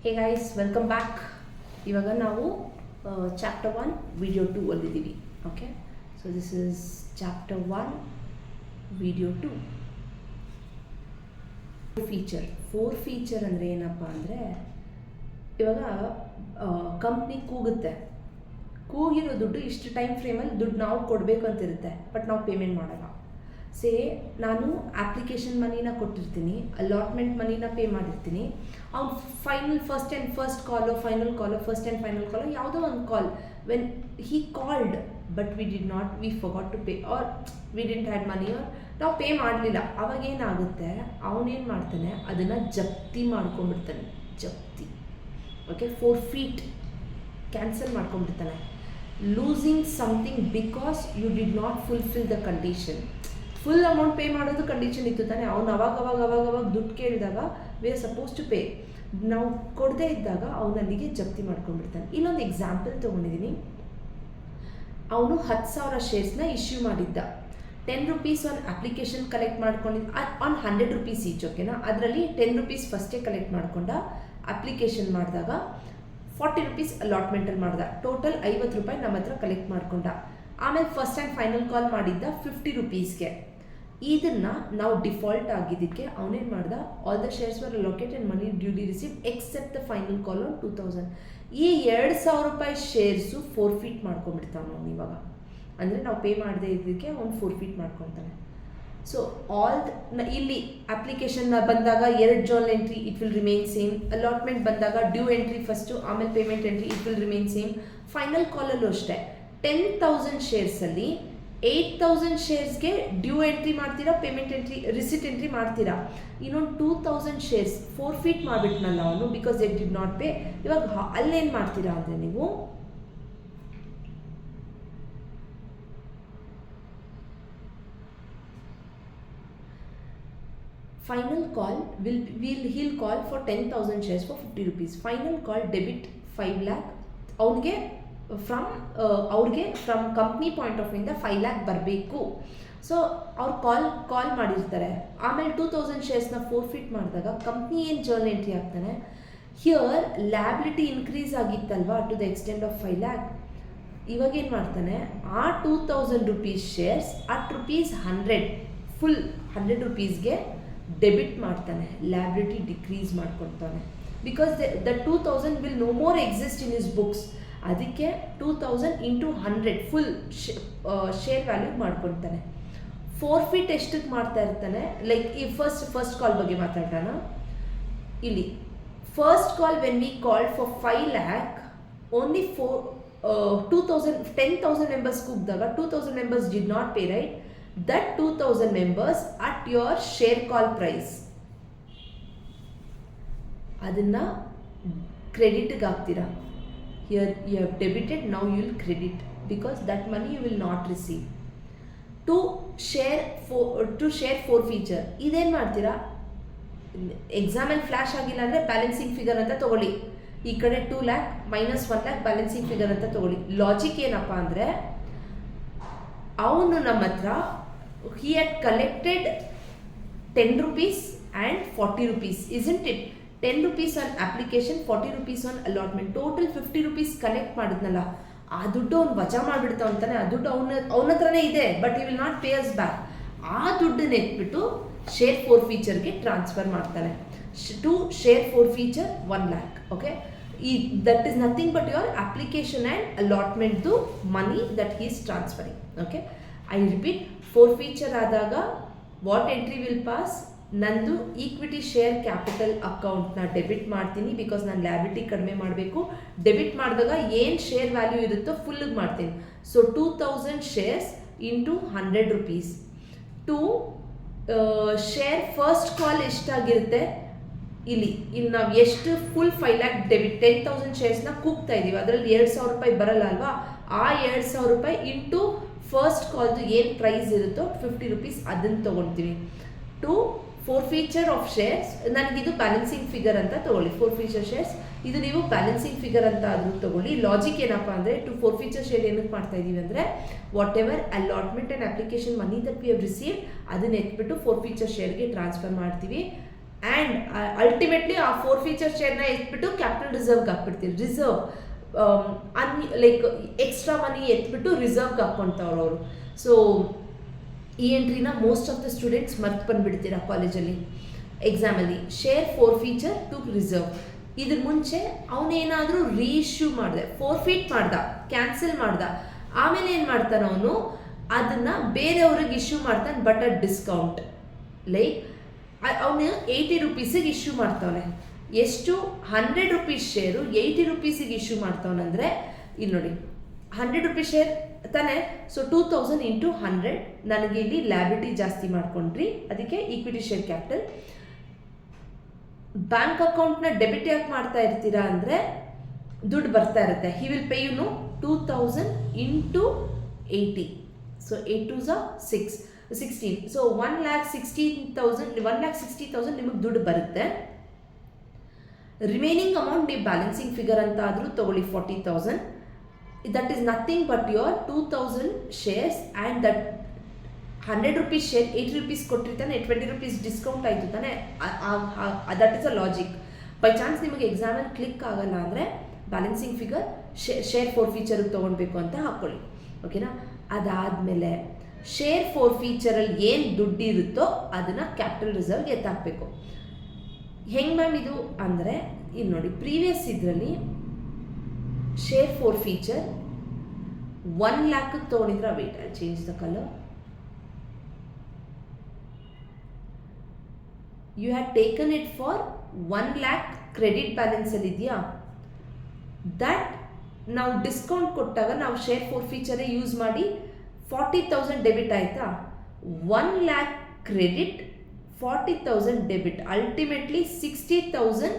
Hey guys, welcome back. ಇವಾಗ ನಾವು chapter 1 video 2 ಅಲ್ಲಿದ್ದೀವಿ. Okay, so this is chapter 1 video 2. Four feature ಅಂದರೆ ಏನಪ್ಪ ಅಂದರೆ, ಇವಾಗ ಕಂಪ್ನಿ ಕೂಗುತ್ತೆ, ಕೂಗಿರೋ ದುಡ್ಡು ಇಷ್ಟು ಟೈಮ್ ಫ್ರೇಮಲ್ಲಿ ದುಡ್ಡು ನಾವು ಕೊಡಬೇಕು ಅಂತಿರುತ್ತೆ, ಬಟ್ ನಾವು ಪೇಮೆಂಟ್ ಮಾಡಲ್ಲ. ನಾನು ಅಪ್ಲಿಕೇಶನ್ ಮನಿನ ಕೊಟ್ಟಿರ್ತೀನಿ, ಅಲಾಟ್ಮೆಂಟ್ ಮನಿನ ಪೇ ಮಾಡಿರ್ತೀನಿ. ಅವ್ನು first call first and final call ಯಾವುದೋ ಒಂದು call, when he called but we forgot to pay or we didn't had money or ನಾವು ಪೇ ಮಾಡಲಿಲ್ಲ. ಅವಾಗೇನಾಗುತ್ತೆ, ಅವನೇನು ಮಾಡ್ತಾನೆ, ಅದನ್ನು ಜಪ್ತಿ ಮಾಡ್ಕೊಂಡ್ಬಿಡ್ತಾನೆ. ಓಕೆ, 4 ಫೀಟ್ ಕ್ಯಾನ್ಸಲ್ ಮಾಡ್ಕೊಂಡ್ಬಿಡ್ತಾನೆ. Losing something because you did not fulfil the condition. Full amount pay ಮಾಡೋದು ಕಂಡೀಷನ್ ಇತ್ತು ತಾನೆ. ಅವ್ನು ಅವಾಗ ದುಡ್ಡು ಕೇಳಿದಾಗ we are suppose to pay, ನಾವು ಕೊಡದೇ ಇದ್ದಾಗ ಅವನಲ್ಲಿಗೆ ಜಪ್ತಿ ಮಾಡ್ಕೊಂಡ್ಬಿಡ್ತಾನೆ. ಇಲ್ಲೊಂದು ಎಕ್ಸಾಂಪಲ್ ತೊಗೊಂಡಿದ್ದೀನಿ. ಅವನು 10,000 ಶೇರ್ಸ್ನ ಇಶ್ಯೂ ಮಾಡಿದ್ದ. 10 ರೂಪೀಸ್ ಆನ್ ಅಪ್ಲಿಕೇಶನ್ ಕಲೆಕ್ಟ್ ಮಾಡ್ಕೊಂಡಿದ್ದ, ಆನ್ 100 ರೂಪೀಸ್ ಈಚ್. ಓಕೆನಾ, ಅದರಲ್ಲಿ 10 ರೂಪೀಸ್ ಫಸ್ಟೇ ಕಲೆಕ್ಟ್ ಮಾಡ್ಕೊಂಡ. ಅಪ್ಲಿಕೇಶನ್ ಮಾಡಿದಾಗ 40 ರೂಪೀಸ್ ಅಲಾಟ್ಮೆಂಟಲ್ಲಿ ಮಾಡ್ದ. ಟೋಟಲ್ 50 ರೂಪಾಯಿ ನಮ್ಮ ಹತ್ರ ಕಲೆಕ್ಟ್ ಮಾಡ್ಕೊಂಡ. ಆಮೇಲೆ ಫಸ್ಟ್ ಆ್ಯಂಡ್ ಫೈನಲ್ ಕಾಲ್ ಮಾಡಿದ್ದ 50 ರೂಪೀಸ್ಗೆ. ಇದನ್ನು ನಾವು ಡಿಫಾಲ್ಟ್ ಆಗಿದ್ದಕ್ಕೆ ಅವನೇನು ಮಾಡ್ದ, all the shares were allocated money duly received except the final call on 2000. ಈ 2,000 ರೂಪಾಯಿ ಶೇರ್ಸು 4 ಫೀಟ್ ಮಾಡ್ಕೊಂಡ್ಬಿಡ್ತಾವೆ ಅವನು ಇವಾಗ. ಅಂದರೆ ನಾವು ಪೇ ಮಾಡದೇ ಇದ್ದಕ್ಕೆ ಅವ್ನು 4 ಫೀಟ್ ಮಾಡ್ಕೊತಾನೆ. ಸೊ ಇಲ್ಲಿ ಅಪ್ಲಿಕೇಶನ್ ಬಂದಾಗ 2 journal entry, it will remain same. Allotment ಬಂದಾಗ ಡ್ಯೂ ಎಂಟ್ರಿ ಫಸ್ಟು, ಆಮೇಲೆ payment entry, it will remain same. Final ಕಾಲಲ್ಲೂ ಅಷ್ಟೇ, 10,000 ಶೇರ್ಸಲ್ಲಿ 8,000 ಶೇರ್ಸ್ಗೆ ಡ್ಯೂ ಎಂಟ್ರಿ ಮಾಡ್ತೀರಾ, ಪೇಮೆಂಟ್ ಎಂಟ್ರಿ, ರಿಸಿಟ್ ಎಂಟ್ರಿ ಮಾಡ್ತೀರಾ. ಇನ್ನೊಂದು 2,000 ಶೇರ್ಸ್ 4 ಫೀಟ್ ಮಾಡಿಬಿಟ್ನಲ್ಲ ಅವನು, because they did not pay. ಇವಾಗ ಅಲ್ಲೇನು ಮಾಡ್ತೀರಾ ಅಂದರೆ, ನೀವು final call he'll call for 10,000 shares for 50 rupees. Final call debit 5 lakh. ಅವ್ರಿಗೆ ಫ್ರಮ್ ಕಂಪ್ನಿ ಪಾಯಿಂಟ್ ಆಫ್ ವ್ಯೂಯಿಂದ 5 lakh ಬರಬೇಕು. ಸೊ ಅವ್ರು ಕಾಲ್ ಮಾಡಿರ್ತಾರೆ. ಆಮೇಲೆ 2,000 ಶೇರ್ಸ್ನ 4 ಫೀಟ್ ಮಾಡಿದಾಗ ಕಂಪ್ನಿ ಏನು ಜರ್ನಲ್ ಎಂಟ್ರಿ ಆಗ್ತಾನೆ, ಹಿಯರ್ ಲ್ಯಾಬಿಲಿಟಿ ಇನ್ಕ್ರೀಸ್ ಆಗಿತ್ತಲ್ವಾ to the extent of 5 lakh. ಇವಾಗ ಏನು ಮಾಡ್ತಾನೆ, ಆ 2,000 ರೂಪೀಸ್ ಶೇರ್ಸ್ ಅಟ್ ₹100 ಫುಲ್ 100 ರೂಪೀಸ್ಗೆ ಡೆಬಿಟ್ ಮಾಡ್ತಾನೆ. ಲ್ಯಾಬಿಲಿಟಿ ಡಿಕ್ರೀಸ್ ಮಾಡ್ಕೊತಾನೆ, because the 2,000 will no more exist in his books. ಅದಕ್ಕೆ 2,000 into 100 full share value ಮಾಡ್ಕೊತಾನೆ. 4 feet ಎಷ್ಟಕ್ಕೆ ಮಾಡ್ತಾ ಇರ್ತಾನೆ, ಲೈಕ್ ಈ ಫಸ್ಟ್ ಕಾಲ್ ಬಗ್ಗೆ ಮಾತಾಡೋಣ. ಇಲ್ಲಿ first call when we called for 5 lakh, only 10,000 members ಕೂಗಿದಾಗ 2,000 members did not pay, right? That 2,000 members at your share call price, ಅದನ್ನು ಕ್ರೆಡಿಟ್ಗೆ ಹಾಕ್ತೀರಾ. Here you have debited, now you will credit because that money you will not receive. To share 4 feature, ಇದೇನು ಮಾಡ್ತೀರಾ, ಎಕ್ಸಾಮಲ್ಲಿ flash ಆಗಿಲ್ಲ ಅಂದರೆ balancing figure ಅಂತ ತೊಗೊಳ್ಳಿ. ಈ ಕಡೆ 2 lakh minus 1 lakh balancing figure ಅಂತ ತೊಗೊಳ್ಳಿ. ಲಾಜಿಕ್ ಏನಪ್ಪ ಅಂದರೆ, ಅವನು ನಮ್ಮ ಹತ್ರ he had collected 10 rupees and 40 rupees, isn't it? 10 rupees on application, 40 rupees on allotment, total 50 rupees collect ಮಾಡಿದ್ನಲ್ಲ, ಆ ದುಡ್ಡು ಅವ್ನು ವಜಾ ಮಾಡಿಬಿಡ್ತಾವ ಅಂತಾನೆ. ಆ ದುಡ್ಡು ಅವನ ಹತ್ರನೇ ಇದೆ, but he will not pay us back. ಆ ದುಡ್ಡನ್ನ ಎತ್ಬಿಟ್ಟು ಶೇರ್ 4 ಫೀಚರ್ಗೆ ಟ್ರಾನ್ಸ್ಫರ್ ಮಾಡ್ತಾನೆ. To share 4 feature 1 lakh. Okay, that is nothing but your application and allotment ದು money that he is transferring. Okay, I repeat, 4 feature ಆದಾಗ what entry will pass, ನಂದು equity share capital ಅಕೌಂಟ್ನ debit ಮಾಡ್ತೀನಿ, because ನಾನು liability ಕಡಿಮೆ ಮಾಡಬೇಕು. Debit ಮಾಡಿದಾಗ ಏನು ಶೇರ್ ವ್ಯಾಲ್ಯೂ ಇರುತ್ತೋ ಫುಲ್ಲಿಗೆ ಮಾಡ್ತೀನಿ. So 2,000 shares into 100 rupees. To share first call ಎಷ್ಟಾಗಿರುತ್ತೆ, ಇಲ್ಲಿ ನಾವು ಎಷ್ಟು ಫುಲ್ 5 lakh ಡೆಬಿಟ್ 10,000 ಶೇರ್ಸ್ನ ಕೂಗ್ತಾ ಇದ್ದೀವಿ, ಅದರಲ್ಲಿ 2,000 ರೂಪಾಯಿ ಬರಲ್ಲ ಅಲ್ವಾ, ಆ 2,000 ರೂಪಾಯಿ ಇಂಟು ಫಸ್ಟ್ ಕಾಲ್ದು ಏನು ಪ್ರೈಸ್ ಇರುತ್ತೋ 50 ರೂಪೀಸ್, ಅದನ್ನು ತೊಗೊಳ್ತೀವಿ. ಟು 4 ಫೀಚರ್ ಆಫ್ ಶೇರ್ಸ್, ನನಗಿದು ಬ್ಯಾಲೆನ್ಸಿಂಗ್ ಫಿಗರ್ ಅಂತ ತೊಗೊಳ್ಳಿ. 4 ಫೀಚರ್ ಶೇರ್ಸ್, ಇದು ನೀವು ಬ್ಯಾಲೆನ್ಸಿಂಗ್ ಫಿಗರ್ ಅಂತ ಆದರೂ ತೊಗೊಳ್ಳಿ. ಲಾಜಿಕ್ ಏನಪ್ಪ ಅಂದರೆ, 4 ಫೀಚರ್ ಶೇರ್ ಏನಕ್ಕೆ ಮಾಡ್ತಾ ಇದ್ದೀವಿ ಅಂದರೆ, whatever allotment and application money that we have receive, ಅದನ್ನ ಎತ್ಬಿಟ್ಟು 4 ಫೀಚರ್ ಶೇರ್ಗೆ ಟ್ರಾನ್ಸ್ಫರ್ ಮಾಡ್ತೀವಿ. ಆ್ಯಂಡ್ ಅಲ್ಟಿಮೇಟ್ಲಿ ಆ ಫೋರ್ಫೀಚರ್ ಶೇರ್ನ ಎತ್ಬಿಟ್ಟು ಕ್ಯಾಪಿಟಲ್ ರಿಸರ್ವ್ಗೆ ಹಾಕ್ಬಿಡ್ತೀವಿ. ರಿಸರ್ವ್ ಲೈಕ್ ಎಕ್ಸ್ಟ್ರಾ ಮನಿ ಎತ್ಬಿಟ್ಟು ರಿಸರ್ವ್ಗೆ ಹಾಕ್ಕೊಳ್ತಾವ್ರು ಅವರು. ಸೊ ಈ ಎಂಟ್ರಿನ ಮೋಸ್ಟ್ ಆಫ್ ದ ಸ್ಟೂಡೆಂಟ್ಸ್ ಮರ್ತು ಬಂದುಬಿಡ್ತೀರಾ ಕಾಲೇಜಲ್ಲಿ ಎಕ್ಸಾಮಲ್ಲಿ. Share forfeiture to reserve. ಇದ್ರ ಮುಂಚೆ ಅವನೇನಾದರೂ ರೀಇಶ್ಯೂ ಮಾಡಿದೆ, ಫೋರ್ಫೀಟ್ ಮಾಡ್ದ, ಕ್ಯಾನ್ಸಲ್ ಮಾಡ್ದ, ಆಮೇಲೆ ಏನು ಮಾಡ್ತಾನೆ ಅವನು ಅದನ್ನು ಬೇರೆಯವ್ರಿಗೆ ಇಶ್ಯೂ ಮಾಡ್ತಾನೆ, ಬಟ್ ಅಟ್ ಡಿಸ್ಕೌಂಟ್. ಲೈಕ್ ಅವನು 80 ರೂಪೀಸಿಗೆ ಇಶ್ಯೂ ಮಾಡ್ತಾವನೆ. ಎಷ್ಟು? 100 ರೂಪೀಸ್ ಶೇರು 80 ರೂಪೀಸಿಗೆ ಇಶ್ಯೂ ಮಾಡ್ತಾವನಂದರೆ ಇಲ್ಲಿ ನೋಡಿ 100 ರೂಪೀಸ್ ಶೇರ್ ತಾನೆ. So 2000 into 100. ನನಗೆ ಇಲ್ಲಿ ಲ್ಯಾಬಿಲಿಟಿ ಜಾಸ್ತಿ ಮಾಡ್ಕೊಂಡ್ರಿ, ಅದಕ್ಕೆ ಈಕ್ವಿಟಿ ಶೇರ್ ಕ್ಯಾಪಿಟಲ್. ಬ್ಯಾಂಕ್ ಅಕೌಂಟ್ನ ಡೆಬಿಟ್ ಯಾಕೆ ಮಾಡ್ತಾ ಇರ್ತೀರಾ ಅಂದರೆ ದುಡ್ಡು ಬರ್ತಾ ಇರುತ್ತೆ. He will pay 2000 into 80. So 8 2s are 16. So 1,60,000 ನಿಮಗೆ ದುಡ್ಡು ಬರುತ್ತೆ. ರಿಮೈನಿಂಗ್ ಅಮೌಂಟ್ ನೀವು ಬ್ಯಾಲೆನ್ಸಿಂಗ್ ಫಿಗರ್ ಅಂತ ಆದರೂ ತೊಗೊಳ್ಳಿ 40,000. That is nothing but your 2000 shares and that 100 rupees share 80 rupees ಕೊಟ್ಟಿರ್ತಾನೆ, 20 ರೂಪೀಸ್ ಡಿಸ್ಕೌಂಟ್ ಆಯಿತು ತಾನೆ. That is a logic. By chance ನಿಮಗೆ ಎಕ್ಸಾಮಲ್ಲಿ ಕ್ಲಿಕ್ ಆಗಲ್ಲ ಅಂದರೆ ಬ್ಯಾಲೆನ್ಸಿಂಗ್ ಫಿಗರ್ ಶೇರ್ ಫೋರ್ಫೀಚರ್ಗೆ ತೊಗೊಳ್ಬೇಕು ಅಂತ ಹಾಕ್ಕೊಳ್ಳಿ. ಓಕೆನಾ? ಅದಾದಮೇಲೆ ಶೇರ್ ಫೋರ್ಫೀಚರಲ್ಲಿ ಏನು ದುಡ್ಡು ಇರುತ್ತೋ ಅದನ್ನು ಕ್ಯಾಪಿಟಲ್ ರಿಸರ್ವ್ಗೆ ಎತ್ತಾಕಬೇಕು. ಹೆಂಗೆ ಮ್ಯಾಮ್ ಇದು ಅಂದರೆ ಇಲ್ಲಿ ನೋಡಿ, ಪ್ರೀವಿಯಸ್ ಇದರಲ್ಲಿ ಶೇರ್ ಫೋರ್ಫೀಚರ್ 1 lakh ತೊಗೊಂಡಿದ್ರೆ, wait I change the colour. You had taken it for 1 lakh credit ಬ್ಯಾಲೆನ್ಸಲ್ಲಿ ಇದೆಯಾ, ದಟ್ ನಾವು ಡಿಸ್ಕೌಂಟ್ ಕೊಟ್ಟಾಗ ನಾವು ಶೇರ್ ಫೋರ್ಫೀಚರೇ ಯೂಸ್ ಮಾಡಿ 40,000 ಡೆಬಿಟ್ ಆಯಿತಾ. 1 lakh credit, 40,000 debit, ultimately 60,000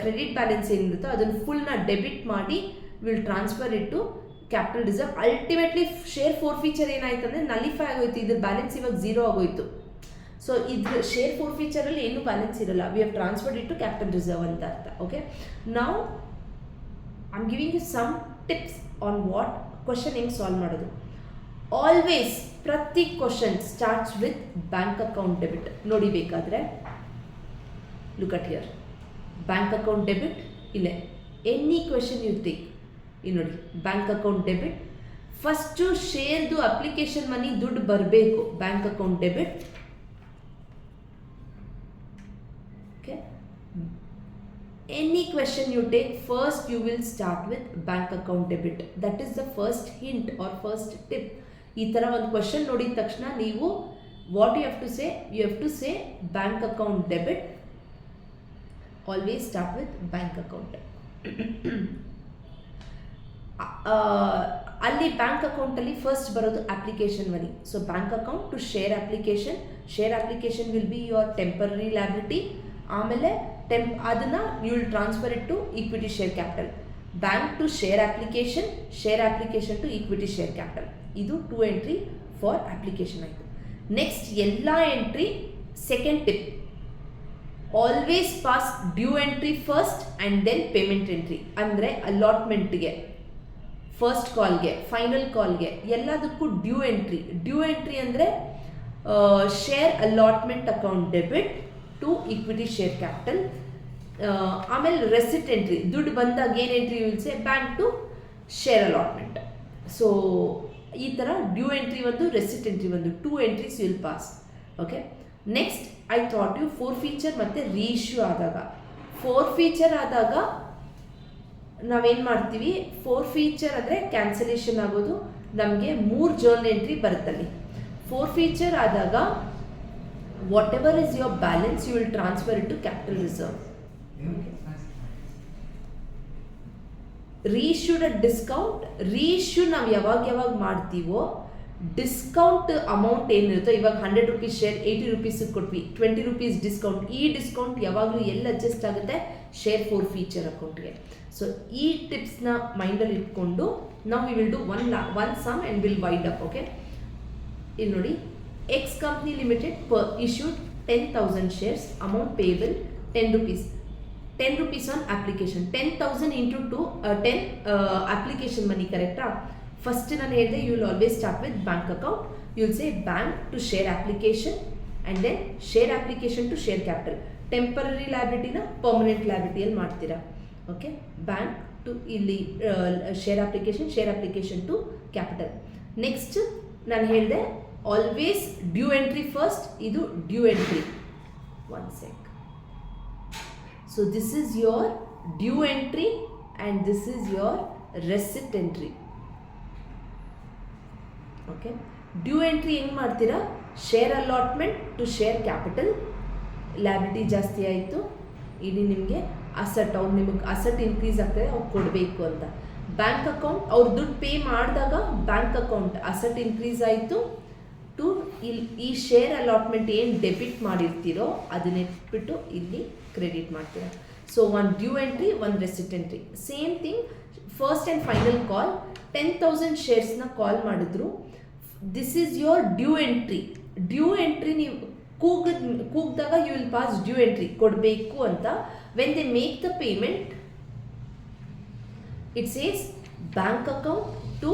credit balance ಏನಿರುತ್ತೋ ಅದನ್ನು ಫುಲ್ನ ಡೆಬಿಟ್ ಮಾಡಿ ವಿಲ್ ಟ್ರಾನ್ಸ್ಫರ್ ಇಟ್ಟು capital reserve. Ultimately share forfeiture ಏನಾಯ್ತು ಅಂದರೆ ನಲಿಫೈ ಆಗೋಯ್ತು, ಇದ್ರ ಬ್ಯಾಲೆನ್ಸ್ ಇವಾಗ 0 ಆಗೋಯ್ತು. ಸೊ ಇದ್ರ ಶೇರ್ ಫೋರ್ಫೀಚರಲ್ಲಿ ಏನೂ ಬ್ಯಾಲೆನ್ಸ್ ಇರಲ್ಲ. We have transferred it capital reserve ಅಂತ ಅರ್ಥ. ಓಕೆ, ನಾವು I am giving you some tips on what question ಹೆಂಗೆ ಸಾಲ್ವ್ ಮಾಡೋದು. ಆಲ್ವೇಸ್ ಪ್ರತಿ question starts with bank account debit. ನೋಡಿ ಬೇಕಾದರೆ look at here, bank account debit ಇಲ್ಲೇ. ಎನಿ ಕ್ವೆಶನ್ ಯು ಟೇಕ್, ಇಲ್ಲಿ ನೋಡಿ ಬ್ಯಾಂಕ್ ಅಕೌಂಟ್ ಡೆಬಿಟ್. ಫಸ್ಟು ಶೇರ್ದು application money ದುಡ್ಡು ಬರಬೇಕು, bank account debit. Okay, any question you take first you will start with bank account debit. That is the first hint or first tip. ಈ ಥರ ಒಂದು question ನೋಡಿದ ತಕ್ಷಣ ನೀವು what you have to say, you have to say bank account debit. Always start with bank account. ಅಲ್ಲಿ bank ಅಕೌಂಟಲ್ಲಿ first ಬರೋದು application money. So bank account to share application. Share application will be your temporary liability. ಆಮೇಲೆ ಅದನ್ನು you will transfer it to equity share capital. Bank to share application, share application to equity share capital. ಇದು 2 entry for application ಆಯಿತು. Next ಎಲ್ಲ entry second tip, always pass due entry first and then payment entry. ಅಂದರೆ ಅಲಾಟ್ಮೆಂಟ್ಗೆ, first ಕಾಲ್ಗೆ, final ಕಾಲ್ಗೆ ಎಲ್ಲದಕ್ಕೂ due entry. Due entry ಅಂದರೆ share allotment account debit to equity share capital. ಆಮೇಲೆ ರೆಸಿಟ್ ಎಂಟ್ರಿ, ದುಡ್ಡು ಬಂದಾಗ ಏನು entry will say bank to share allotment. So ಈ ಥರ ಡ್ಯೂ ಎಂಟ್ರಿ ಒಂದು, ರೆಸಿಟ್ ಎಂಟ್ರಿ ಒಂದು, 2 entries will pass. Okay, next I thought you forfeiture ಮತ್ತು reissue ಆದಾಗ. ಫೋರ್ಫೀಚರ್ ಆದಾಗ ನಾವೇನು ಮಾಡ್ತೀವಿ, ಫೋರ್ಫೀಚರ್ ಅಂದರೆ ಕ್ಯಾನ್ಸಲೇಷನ್ ಆಗೋದು, ನಮಗೆ 3 ಜರ್ನಲ್ ಎಂಟ್ರಿ ಬರುತ್ತಲ್ಲಿ. ಫೋರ್ಫೀಚರ್ ಆದಾಗ whatever is your balance you will transfer it to capital reserve. Reissued at discount. Reissue ನಾವು ಯಾವಾಗ ಮಾಡ್ತೀವೋ ಡಿಸ್ಕೌಂಟ್ ಅಮೌಂಟ್ ಏನಿರುತ್ತೋ, ಇವಾಗ 100 ರೂಪೀಸ್ ಶೇರ್ 80 ರೂಪೀಸಿಗೆ ಕೊಟ್ವಿ, 20 ರೂಪೀಸ್ ಡಿಸ್ಕೌಂಟ್. ಈ ಡಿಸ್ಕೌಂಟ್ ಯಾವಾಗಲೂ ಎಲ್ಲಿ ಅಡ್ಜಸ್ಟ್ ಆಗುತ್ತೆ, ಶೇರ್ ಫೋರ್ಫೀಚರ್ ಅಕೌಂಟ್ಗೆ. ಸೊ ಈ ಟಿಪ್ಸ್ನ ಮೈಂಡಲ್ಲಿ ಇಟ್ಕೊಂಡು ನಾವು we will do one sum and will wind up. Okay, ಇಲ್ಲಿ ನೋಡಿ, X company limited issued 10,000 shares, amount payable 10 rupees. 10 rupees on application. 10,000 into 10 application money, ಕರೆಕ್ಟಾ? ಫಸ್ಟ್ ನಾನು ಹೇಳಿದೆ you will always start with bank account. You will say bank to share application and then share application to share capital. Temporary ಲಯಬಿಲಿಟಿನ permanent ಲಯಬಿಲಿಟಿಯಲ್ಲಿ ಮಾಡ್ತೀರಾ. Okay, bank to ಇಲ್ಲಿ share application to capital. Next ನಾನು ಹೇಳಿದೆ always due entry first, ಇದು due entry. One sec. So this is your due entry and this is your receipt entry. Okay, due entry ಹೆಂಗೆ ಮಾಡ್ತೀರಾ? Share allotment to share capital, liability ಜಾಸ್ತಿ ಆಯಿತು, ಇಲ್ಲಿ ನಿಮಗೆ asset, ಅವ್ರು ನಿಮಗೆ ಅಸೆಟ್ ಇನ್ಕ್ರೀಸ್ ಆಗ್ತದೆ, ಅವ್ರು ಕೊಡಬೇಕು ಅಂತ. ಬ್ಯಾಂಕ್ ಅಕೌಂಟ್, ಅವ್ರು ದುಡ್ಡು ಪೇ ಮಾಡಿದಾಗ ಬ್ಯಾಂಕ್ ಅಕೌಂಟ್ ಅಸೆಟ್ ಇನ್ಕ್ರೀಸ್ ಆಯಿತು ಟು ಈ ಶೇರ್ ಅಲಾಟ್ಮೆಂಟ್ ಏನು ಡೆಬಿಟ್ ಮಾಡಿರ್ತೀರೋ ಅದನ್ನಿಟ್ಬಿಟ್ಟು ಇಲ್ಲಿ ಕ್ರೆಡಿಟ್ ಮಾಡ್ತೀರಾ. So one due entry, one receipt entry. Same thing first and final call, 10,000 ಶೇರ್ಸ್ನ ಕಾಲ್ ಮಾಡಿದ್ರು. This is your due entry. Due entry ನೀವು ಕೂಗಿದಾಗ you will pass due entry, ಕೊಡಬೇಕು ಅಂತ. When they make the payment it says bank account to,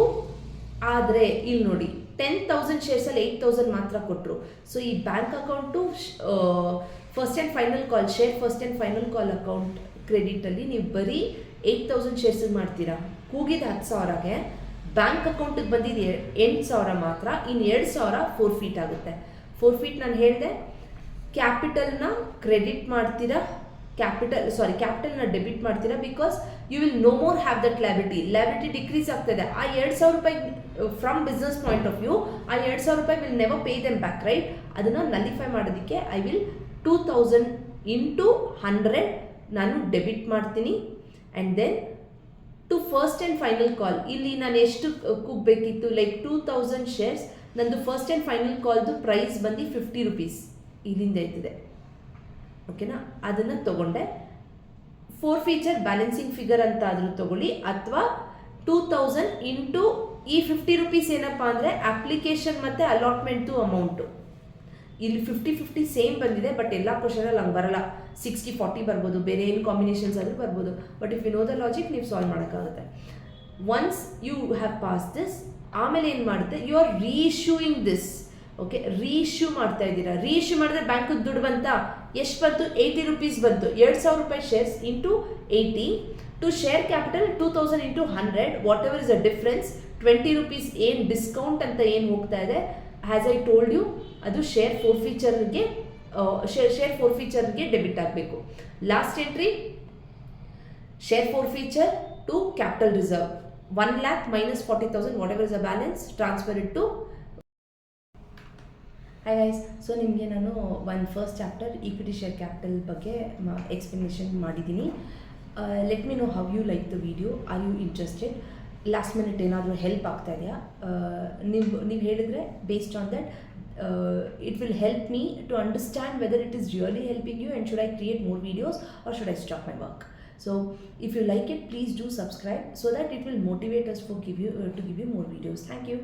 ಆದರೆ ಇಲ್ಲಿ ನೋಡಿ 10,000 ಶೇರ್ಸಲ್ಲಿ 8,000 ಮಾತ್ರ ಕೊಟ್ಟರು. ಸೊ ಈ bank account to first and final call, share first and final call account ಕ್ರೆಡಿಟಲ್ಲಿ ನೀವು ಬರೀ 8,000 ಶೇರ್ಸಿಗೆ ಮಾಡ್ತೀರಾ. ಕೂಗಿದ 10,000ಗೆ ಬ್ಯಾಂಕ್ ಅಕೌಂಟಿಗೆ ಬಂದಿದ್ದು 8,000 ಮಾತ್ರ, ಇನ್ನು 2,000 ಫೋರ್ಫೀಟ್ ಆಗುತ್ತೆ. ಫೋರ್ಫೀಟ್ ನಾನು ಹೇಳಿದೆ, ಕ್ಯಾಪಿಟಲ್ನ ಕ್ರೆಡಿಟ್ ಮಾಡ್ತೀರಾ, ಕ್ಯಾಪಿಟಲ್ನ ಡೆಬಿಟ್ ಮಾಡ್ತೀರಾ, because you will no more have that liability decrease ಆಗ್ತದೆ. ಆ 2,000 ರೂಪಾಯಿ from business point of view, ಆ 2,000 ರೂಪಾಯಿ will never pay them back, right? ಅದನ್ನು ನಲಿಫೈ ಮಾಡೋದಕ್ಕೆ ಐ ವಿಲ್ 2,000 ಇಂಟು 100 ನಾನು ಡೆಬಿಟ್ ಮಾಡ್ತೀನಿ. And then to first and final call, ಇಲ್ಲಿ ನಾನು ಎಷ್ಟು ಕೂಗಬೇಕಿತ್ತು, ಲೈಕ್ 2,000 ಶೇರ್ಸ್, ನಂದು ಫಸ್ಟ್ ಆ್ಯಂಡ್ ಫೈನಲ್ ಕಾಲ್ದು ಪ್ರೈಸ್ ಬಂದು 50 ರೂಪೀಸ್ ಇಲ್ಲಿಂದ ಇದ್ದಿದೆ. ಓಕೆನಾ, ಅದನ್ನು ತೊಗೊಂಡೆ. ಫೋರ್ಫೀಚರ್ ಬ್ಯಾಲೆನ್ಸಿಂಗ್ ಫಿಗರ್ ಅಂತ ಆದರೂ ತೊಗೊಳ್ಳಿ, ಅಥವಾ 2,000 ಇಂಟು ಈ 50 ರೂಪೀಸ್ ಏನಪ್ಪ ಅಂದರೆ ಅಪ್ಲಿಕೇಶನ್ ಮತ್ತು ಅಲಾಟ್ಮೆಂಟು ಅಮೌಂಟು. ಇಲ್ಲಿ 50-50 ಸೇಮ್ ಬಂದಿದೆ, ಬಟ್ ಎಲ್ಲ ಕ್ವಶನಲ್ಲಿ ಹಂಗೆ ಬರಲ್ಲ. 60-40 ಬರ್ಬೋದು, ಬೇರೆ ಏನು ಕಾಂಬಿನೇಷನ್ಸ್ ಆದರೂ ಬರ್ಬೋದು. But if you know the logic ನೀವು ಸಾಲ್ವ್ ಮಾಡೋಕ್ಕಾಗುತ್ತೆ. Once you have pass this, ಆಮೇಲೆ ಏನು ಮಾಡುತ್ತೆ, you are reissuing this. Okay, reissue ಮಾಡ್ತಾ ಇದ್ದೀರಾ. ರೀಇಶ್ಯೂ ಮಾಡಿದ್ರೆ ಬ್ಯಾಂಕಿಗೆ ದುಡ್ಡು ಬಂತಾ? ಎಷ್ಟು ಬಂತು? 80 ರೂಪೀಸ್ ಬಂತು. 2,000 ರೂಪಾಯಿ shares into 80 to share capital 2,000 into 100, whatever is a difference. 20 rupees ಏನು ಡಿಸ್ಕೌಂಟ್ ಅಂತ ಏನು ಹೋಗ್ತಾ ಇದೆ, ಆ್ಯಸ್ ಐ ಟೋಲ್ಡ್ ಯು, ಅದು ಶೇರ್ ಫೋರ್ಫೀಚರ್ಗೆ ಡೆಬಿಟ್ ಆಗಬೇಕು. Last entry, share forfeiture to capital reserve, 1 lakh minus 40,000, whatever is the balance, transfer it to. Hi guys, so ನಿಮಗೆ ನಾನು first chapter equity share capital ಬಗ್ಗೆ ಎಕ್ಸ್ಪ್ಲನೇಷನ್ ಮಾಡಿದ್ದೀನಿ. Let me know how you like the video. Are you interested? Last minute ಏನಾದರೂ help ಆಗ್ತಾ ಇದೆಯಾ? ನೀವು ಹೇಳಿದರೆ based on that it will help me to understand whether it is really helping you and should I create more videos or should I stop my work. So if you like it, please do subscribe so that it will motivate us to give you more videos. Thank you.